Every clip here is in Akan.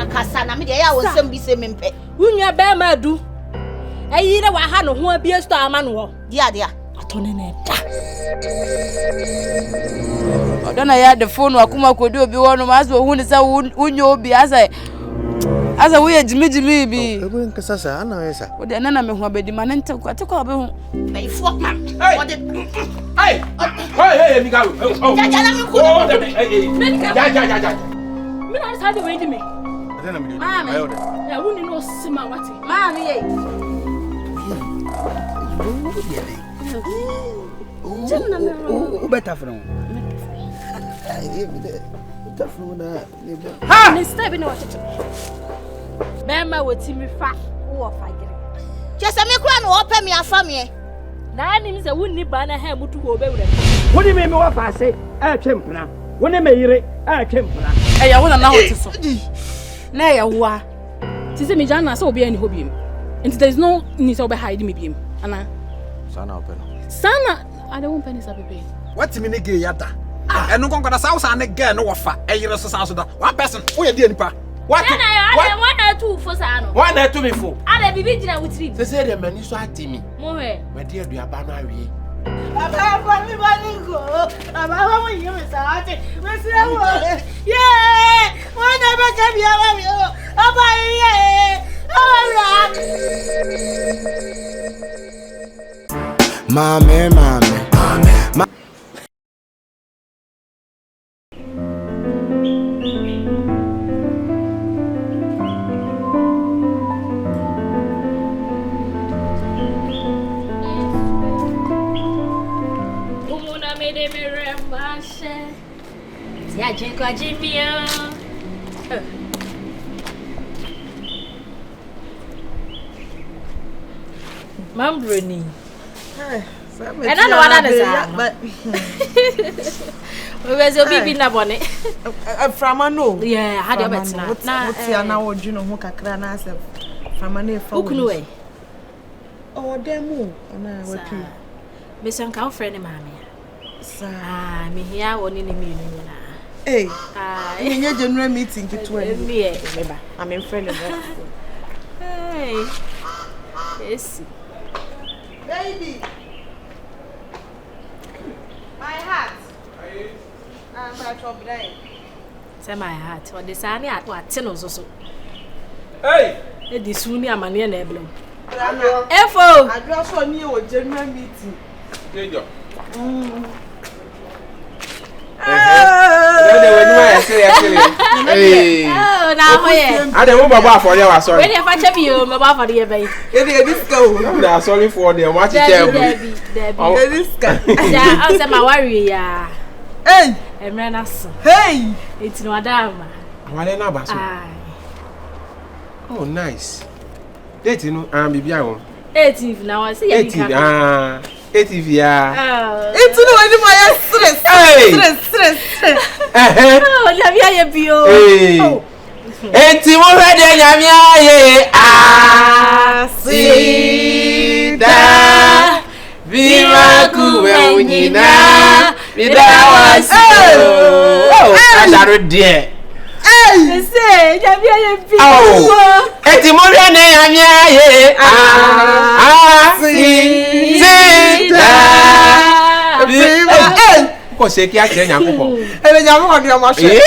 wakasa na me de ya wonsem bi se mempe Unya be ma du ayi na wa ha no ho abie sto ama no ho dia atone na da Odona ya the phone wakuma kodi obi wono maso hu ni sa unyo obi asa we jimi bi ego nkasa sa ana wesa o de na me hu abedi mane nte ko atekọ obi hu Hey, fuck man. Hey, mi ga. Ja na mi ku. Hey. Ja. Me na sa de we di me adena mi Mami. ayo de ya wuni no sima wati Mami ye Jamna me o beta from ai beta from na ne be ha ne step ni wati be ma wati mi fa wo fa gire Chese me kura no ope me afa me na ni mi se wuni ba na ha mutu wo be wura Woni me wa fa se e twempna. Woni me yire e twempna. e ya wona na hote so na ya wa ti se mi jana so obi ani ho biem and there is no need to be hide me biem ana sana open sana I don't want penny sabe what me nige yada enu konkoda sa usa ne ge no wofa eyire so sa so da one person wo ye die nipa what na tu fo sa no Why na to me fo? ada bibi jina wutri Se se de mani so atimi. mo he Ma de aduaba no awie. Aba fa mi ba ni go aba fa mo yi me sa ati me se wo ye won na be ka bi aba mi o aba ye aba mame umuna me de me remashe ya jinko jimio Mambroni. And I know what that is. But we was a baby na bonnet. From a no. Yeah, had a bet now. What's your now, you know, who can cry myself from a name for Ukunu. Oh, demo. And what you Miss Uncle friend, mammy. Ah, me here one in the meeting. Hey, in your general meeting, it will me. I'm in friend of Hey, yes. Baby, my hat. I'm by trouble. Say my heart. What the sunny at what? Ten also. Hey! It is soon a man in a blow. Efo, I just want you a general meeting. Dejo. Hey. Oh, now where? I don't baba for you sorry. When you fetch me, my baba for the bay. This go. I'm sorry for them. What you tell me? This guy. Yeah, I'm my worry. Yeah. Hey, And ran us. hey. It's no damn. Wale na baso. Oh nice. Date no bibia won. 18 now I see 18 18 ya. It's no any stress. Stress. Oh, Navia ye bio. Hey. Enti mo fe de nyamia ye sida viva kuwe unyina vidawasi. Oh, adaro de. Hey, say Navia ye bio. Oh. Enti mo fe de nyamia ye sida viva. Ko se ki akire nyankopon. Ebe nyamu ko de ma hwe.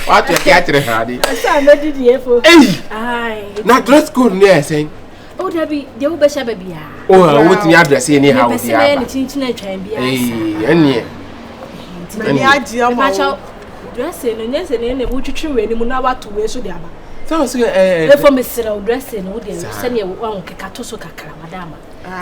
What you get to Hardy? I made it here for. Hey! Aye. Not dress code near saying, Oh, Debbie, the Uber Shabby. oh, what me address anyhow? Hey, chinchina chamber. And Many idea Match out dressing and yes, and then the wood tree and Munawa to wear so the other. sounds Therefore, Mr. Dressing, would send you one cacatoso cacra, madame.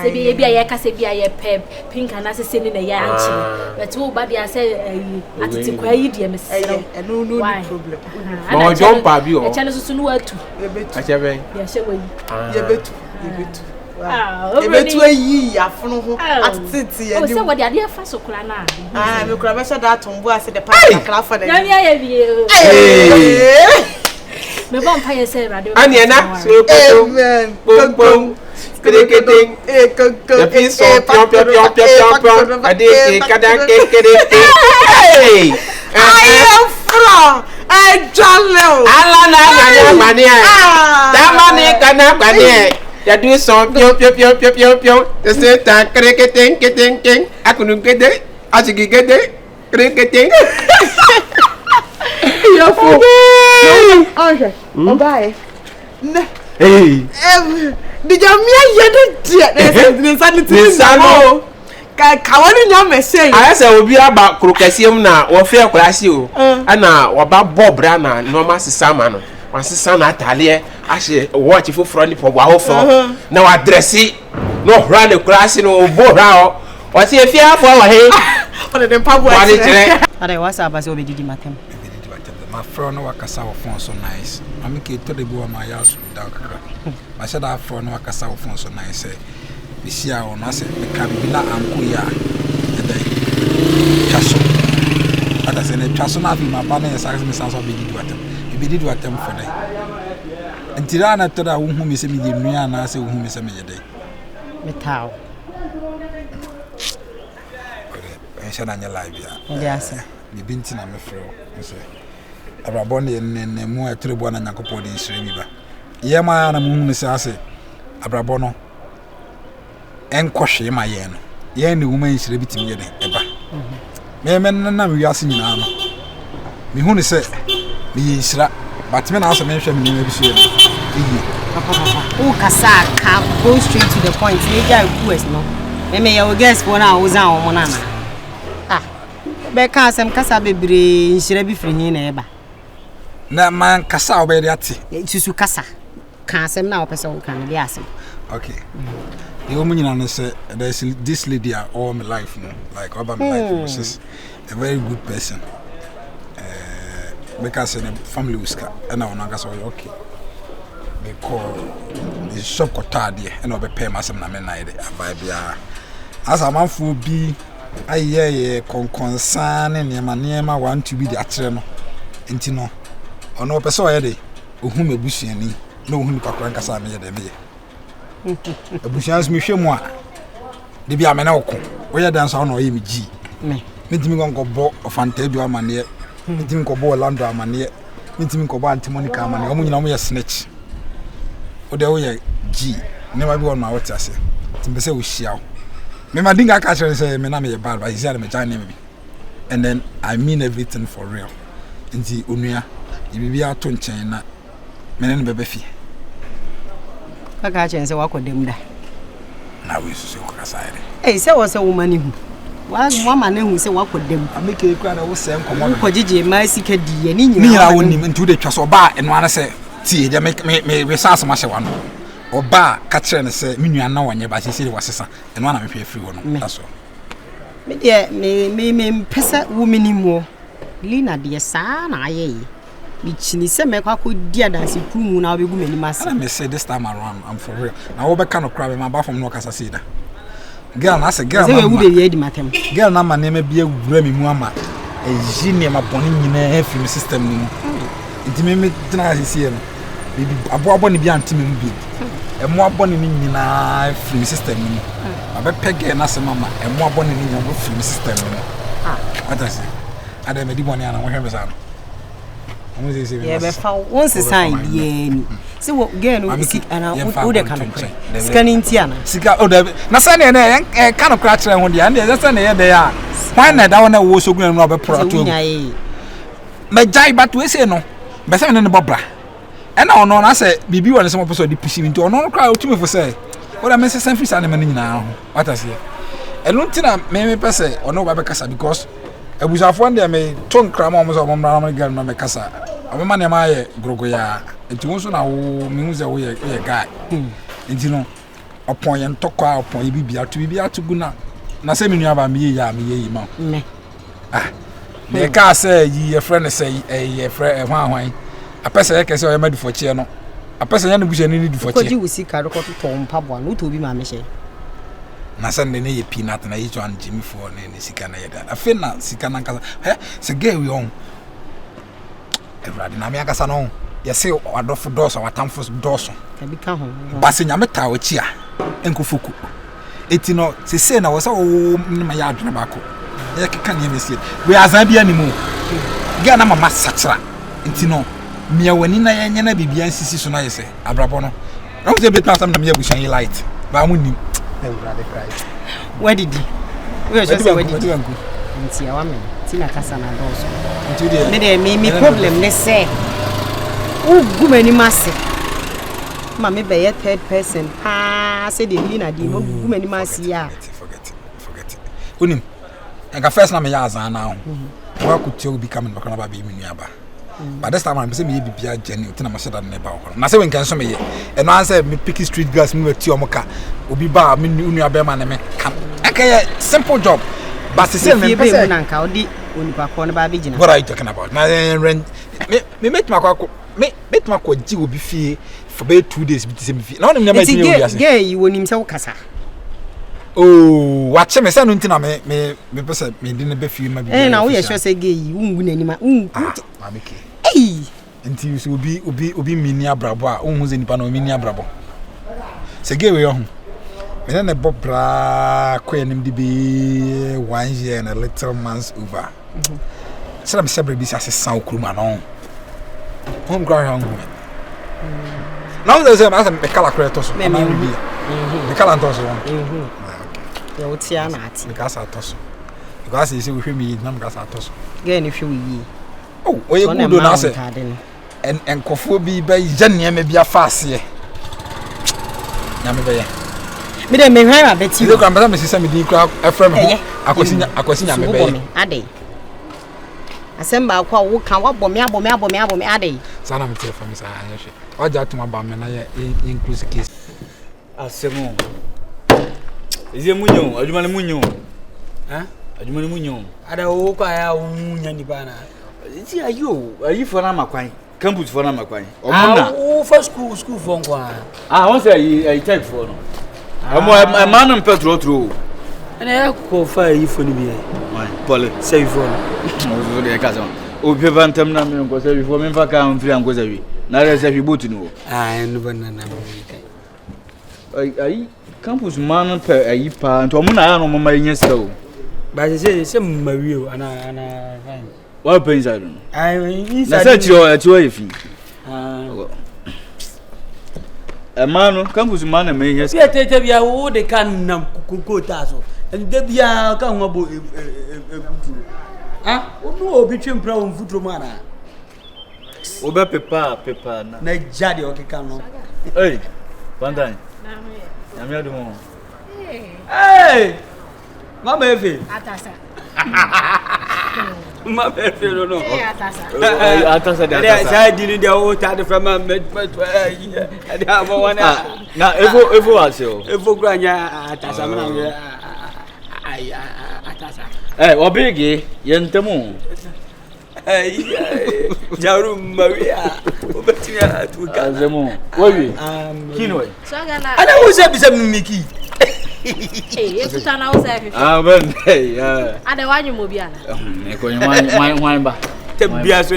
Say, be a casabia, a pep, pink and assassin in a yanchi. But two body I say, at the quay, dear Miss. And no problem. Oh, jump, Pabio. A channel soon word to. I shall be. Yes, you bet. Oh, ebe tu ayi afunu ho atiti oh, say what the idea for so kura na. Ah, me kura be sha that tombo ase the park kra for the. Na me aye bi. Me bon pa ye say radio. Ani na so Amen. Boom boom. Kedekeding. The piece of pion. Ade kadan kede. Hey! I am kra ejale ala na anya mane da mane kana kwade ya do so pio ese ta kreketen akunu gede asigi gede kreketen yo fo okay obae ne dijamia yede dia ne sanity ka woni nya message ayese obi aba krokasiem na wo fe akurasi o ana oba bobra na normal sisama no wasisa na atale ahye watch foforo ni pobo ahofo na wa dresse no hra ne kurasi no bohra o wasi efia afo wa he one dem pabo wani kire ade wasa abase obedidi matem my friend no wakasa wo phone so nice am ke to de bo ma ya so da kakra ma sha da phone no wakasa wo phone so nice bisia wo no ase ka bibila anko ya ede chaso ada se ne chaso na fi ma ba na yesa se me sanso bididi watem for day entira na to da wo hu mi se mi de nua na ase wo hu mi se me ye day metao sha na nya live ya ndi ase bibi ntina me frɛ wo se abrabɔ ne mu atrebo na Nyankopɔn de nsire mi ba ye ma na mu hu se ase abrabɔ no enkɔhwe ma ye no ye ne wuma nsire bitimi ye de eba me na me wiase nyina no me hu ne se me yisira but me na aso me hwɛ me ne bi so ye o kasa ka go straight to the point me ja request no me ya o guess for na o zan o mo na be ka asem kasa bebre nsire bi firi hin na eba na man kasa obedi ati susu kasa ka asem na opese wo kan bi asem okay the woman you know say there's this lady all my life no like all my life she's a very good person because in family uska and I want to say okay they call the shop kota there and obe pay masem na me na ide abai bia as a man fu bi aye konkonsan ne nema want to be the akyere no enti no ono pese o ye de ohun mebusuani na ohun pakran kasa me ye de me ye ebusuans me hwemu a de bia me na okko wo ye dan so na o ye me gi me ntimi gonko bo ofanta du amane ntimi ko bo Orlando amane ntimi ko bo Antimonica amane o munyina mo ye snitch o de wo ye gi ne ma bi won ma wo tiase timbe se wo hia me madinga ka chere say me na me bad but is me join me and then I mean everything for real nti onua ibibi ato nchen na me ne bebe fie ka chere say wakodem da na we so ko kasa ere say wo say woman hu wa ma na hu say wakodem ameke ekura na wo say nkomo ko gije ma sika die ni nyina wonim nti wo de twa so ba eno ana say tie de me sas ma hye wa no oba ka chere ne say me nua na wonye ba sisi wasesa eno ana me hwe free wo no taso me de me pesa wo minimu lina de sa na aye mi chini se me kwa ko dia dance kumu na obegu mani masa me say this time around I'm for real na wo be ka no kra be ma ba from no kasa say da girl na say girl na wo be ye di matem girl na ma ne ma bia wura mi mu ama eji ne ma boni nyina film system ni nti me tena sisi no bibi abo ne bia ntime mu bi emo abone ni nyina film system ni abepege na se mama emo abone ni nyina film system ni atasi ada me di bone ana wo hwe mesa no omo se ye be fa won se sign ye ni se wo girl no sik ana wo de kan scanning ti ana sika o da na se ne ne kan no kra kire ho de ana ye se ne ye de ya why na da wona wo sogun no be pro to me jai but we say no be se ne ne bobra ena ono na se bibi wona se mo person di pushi nti ono no kra otumi fo se o da me se san fisa ne ma nyina ho watase enu ntina me pese ono ba be kasa because abusafo ndia me ton kra ma mo so mo mra na gal na me kasa abema ne ma ye grogo ya nti won so na wo me hu ze wo ye guy nti no opon ye ntokwa opon ye bibi atugu na se me nua ba me ye ya me ye ma me me ka se yi ye friend se ye friend hwan apesa ye kese o ye madu fochie no apesa nya ne buhye ni du fochie ko ji usika do ko to mpabo no to bi ma me hye na sande ne ye peanut na yi to an Jimmy for ne sika na ye da afi na sika na nkasa se gay we on everade na me akasa no ye se wadofo doso watamfo doso tabi ka ho base nya meta ochi a enkofoku eti no se na wo se o ma ya adwene ba ko ye keka ne mesie we azan bia ni mu ga na mama satra nti no mia wani na yenye na bibia nsisi so na yese abrabo no na wo se betma sam na me abushan yi light ba mu nim Everybody right. Where did you? Where just where did you? Nti awa me. Ti na kasa na doso. Nti de. Me de me problem ne say. Ugu mani mase. Ma me be third person. Pa say de ni na di mo ugu mani mase ya. Forget. Unim. Enga first na me ya azan na ho. Wa ku tie obi come bakana ba be mi nuaba. But this time I'm say me bibia journey utina ma sheda na ba ho. Na say we nkan so me ye. Eno answer me pick street girls me wati omoka. Obi ba me nuaba ma na me kam. Okay, simple job. But say me person na nka odi onipa ko na ba be gina. What are you talking about? Na me met makwa me met makwa ji obi fie for be 2 days bi me fie. Na onim na ma ti obi ase. Gay you wonim se wo kasa. Oh, watch me say no ntina me pese me di ne be fie ma bi. Na wo ye sure say gay you ungu nanima. Ma me ke. Nti you obi mini abrabo a ohun ze nipa na mini abrabo. Se gay we ho. Me na bob bra ko enim di be 1 year and a little months over. So I'm separate bi say san okruma no. Home ground home. Now there's a me kala kreto so. Me kala nto so. Ya utia na ati. Because atoso. Because you say we hwe na because atoso. Gay ni hwe wi. Oh, oye kudo na say. En kofo bi ba jane me bia faase. Na me be ye. Me de me hwan ma beti. Ile kwa mbasa me sisa me din kra efrem ho. Akosi nya me be ye. Ade. Asemba akwa wo kan wa bom ade. Sana me telefon me sa anyehwe. Oja tuma ba me na ye inclusive case. Asemo. Ize munyo, aduma ne munyo. Ha? Aduma ne munyo. Ada wo kwa ya munya ni bana. Iti ayi for na makwan. Campus for na makwan. Omuna. Wo for school for nkwa. Won say ayi take for no. Amo man petrol through. Ana ko fa ayi for ni bi. Pole, say for. Wo de ka so. O pe bantam na me nko say for me fa ka am free an ko say. Na re say boat no. No bana na me. Ayi campus man per ayi pa nto mo na ya no mo ma nya sika o. Ba say mawi o ana fine. What pay inside no? Inside. Na say tiro efi. Man campus man na me nya sika. Tete bia wo de kan na kokota so. De bia ka ho bo futuro. Ono obi twempra wo futuro ma na. Obe pepa na. Na jade o keka no. Hey, Pandan. Yami adumo. Hey! Mama Efe. Atasa. Mama Efe no. Atasa. Atasa. Say dini dia o ta de from me. Ade amo wana. Na Evo aseo. Evo granya atasa na atasa. Obigi yentemu. Jaru Maria. Obetia tu ka. Azemo. Wewe. Kinwe. Sagana. Ana uza bisa mimiki. Ekutana uza efi. Ben. Ada wanyu mobiana. Eko nwan ba. Tebia so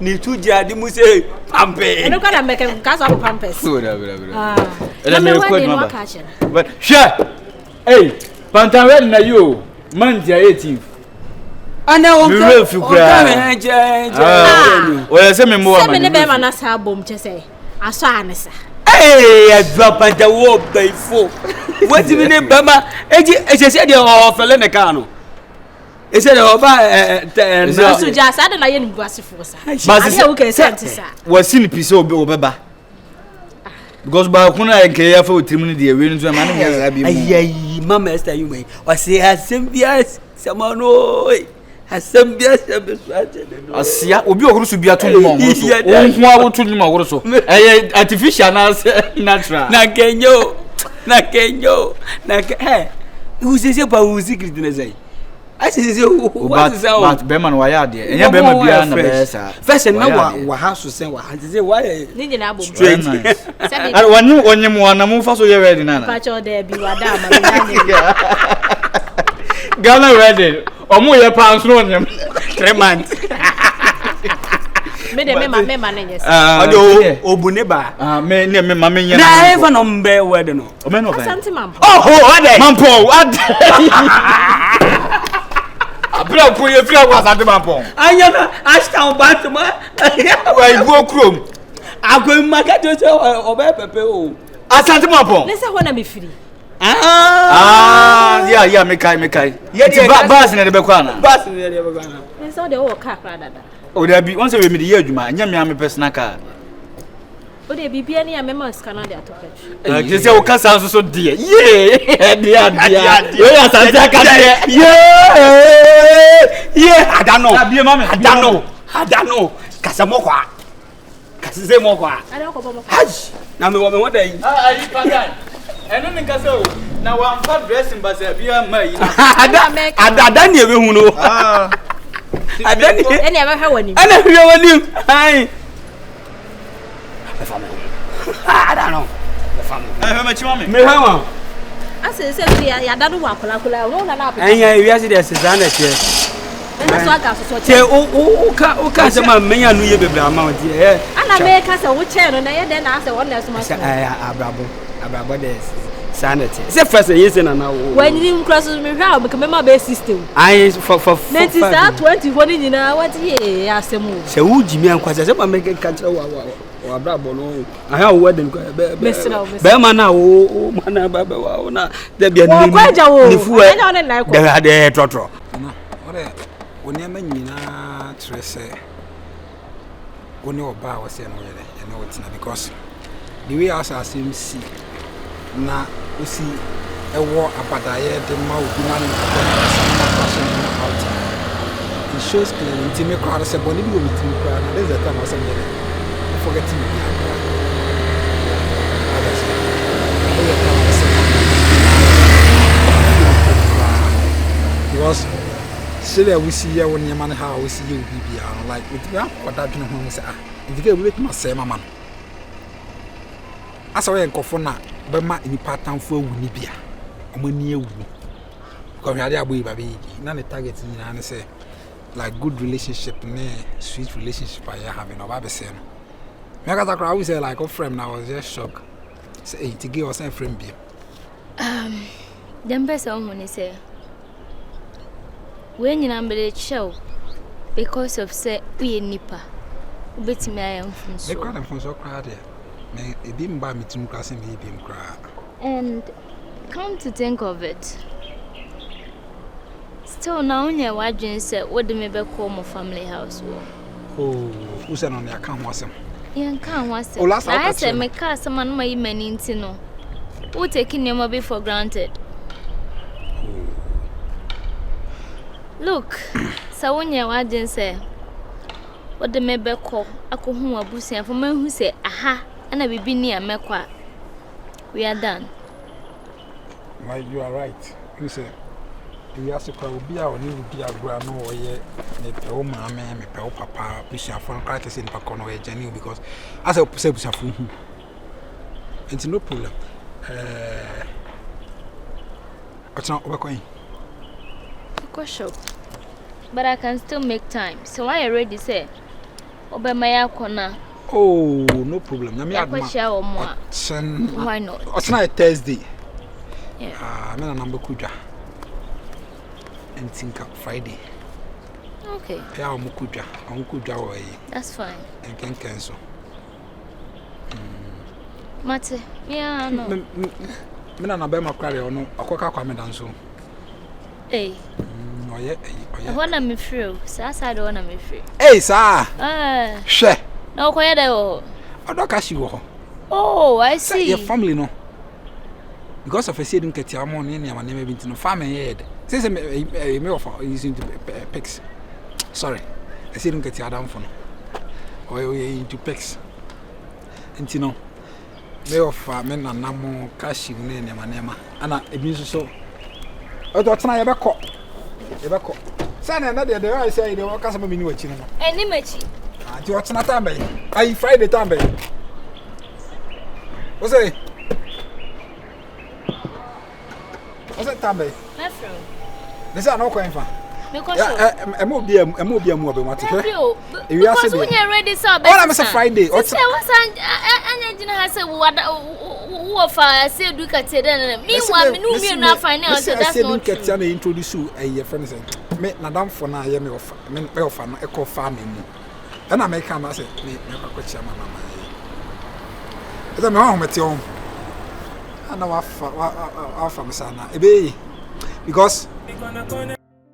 ni tu jadi mu se pampe. Eno kana meke kaso apo pampes. Bra. Ele me ko no ka che. But sure. Hey, Pantan red na you. Man dia 18. Ana won ka me nje. O se me mo wa. Se me ne be ma na sa bom che se. Aso anesa. Hey, I drop at the walk by 4. What do you mean, Bama? It's said your fellow in the cano. It's said over. So just I don't know any gossip. But okay, sir. Was in piece of Baba. Because by Kuna and Kaya for 3 minutes, the arena to a man has been. Mamma, Esther, you may. Or say, has some bias, someone. Asambia asia obi ohuru bia to no mo so ohun awo to no mo so artificial na natural na kenyo na uzese pa secret na say asese but be man wa ya de enya be ma bia na be sa first na wa house say wa asese wa ni nyina bom straight ari wonu onyem wa na mo fa so ye ready na pa cho de bi wa da ma na Ghana ready. Omo ye pounds no nyam. 3 months. Me de me ma na yes. Odo obune ba. Me nyam. Na even on be word no. O me no ba. Asante mampo. Oh, what dey? Mampo, what? bro ko ye fira wa sante mampon anya na ashka batma wa go krom ago market so obe pepe o asante mampon Nese ho na me firi yeah me kai ye di bus na de be kwa na bus na de be kwa na Nese o de wo car kra dada o da bi won say we me de ye adwuma nya me am personal car o de bibia ni ya mema scanner de atopet je say o kasa so die dia we asante aka ye adano abie mama adano kasa mokwa kasa ze mokwa ada ko bomo haji na me wo dai ali pagan eno ni kasa o na wa mfa dressing ba say bia ma yi ada ni ebe hu no ada ni ene aba hwa wani ana hwa wani ai adano me chima me hawa ase se bi ya dadu wa kula wo na na apita enya wi ase de sesana che so aga so che o ka se ma menya nu ye bebra ma o die ana me ka se wo che no na ye de na ase wo na so ma so abrabo de sanity se first yes na na wo when you cross me hwa me ka be system ai for 24 ni nyina what ye asemu se wo jimi ankwasa se ma me ka kire wa abrabo no aha wo wedding be ma na wo ma na ba wa na de bia ni fu e de trotro na ore oni ama nyina trese oni oba wo se no yele ene wotina because the way as I see na osi ewo abadaye de ma obi na it shows clearly to me crowd say boni bi o mi timi crowd na there's a time I say forgetting me because say that we see here when your man how we see you BBR like with what that you know say if you get with my say mama asa we nkofo na be ma ni pattern fo awu ni bia omani awu because we are there boy baby na the target ni na say like good relationship ne sweet relationship I have no ba be say no me aka takra we say like of friend now was just shocked say to give us a friend bi dem pesa o hone say we nyina mbele show because of say we nipa ubetimi ayam funso me kwa dem funso kwa there me ebi mba mitim kwa se me ebi mkra and come to think of it still now nya wadwen say what me be call my family house oh who say no na kan ho asem yan kan ho asem I say me ka asem no mai mani nti no who taking them be for granted. Look, so when you wadwen say what me be call akohu abusia for me who say aha and bibi ni amekwa we are done. My you are right. You say you ask kwa obi a oni obi agura no oye me pe o ma me pe o papa busia for cry to say npa kono we jani because as a say busia fu hu it's no problem atna obekwan go shop but I can still make time so why you ready say obemaya kona. Oh, no problem. Why not? It's not a Thursday. Yeah. I'm in a number kuja. And think Friday. Okay. Yeah, I'm kuja. I'm kuja away. That's fine. And can cancel. Mate, yeah, no. Me na be makware ono akoka kwa me danso. Hey. Oye. I wanna me free. Sasa do wanna me free. Hey, sir. She. No kwaya there o. Odokashi wo. Oh, I see. Your family no. Because of a seeding ketia mo ne ne amane binti no family head. Say me offer using to pics. Sorry. A seeding ketia adam for no. Or into pics. Intino. Me offer men na namo cash ne ne manema. Ana ebi so. Odo tena ye beko. Ye beko. Sana na de I say de waka sama mini wachi no. Eni machi. Ati what's not time by? Are Friday time by? What's it? What's that time by? My friend. This is not going for. Because I'm more be more about because when you're ready, sir. Oh, I'm a Friday. What's that? And I said, what I said, look at it. Meanwhile, me no finding out that's not true. Introduce you a friend. me nadam for na ye me ofa me ofa no e ko fa me mu and I make am say me ko chia mama eza me ho mete on ana wa fa me sana ebe because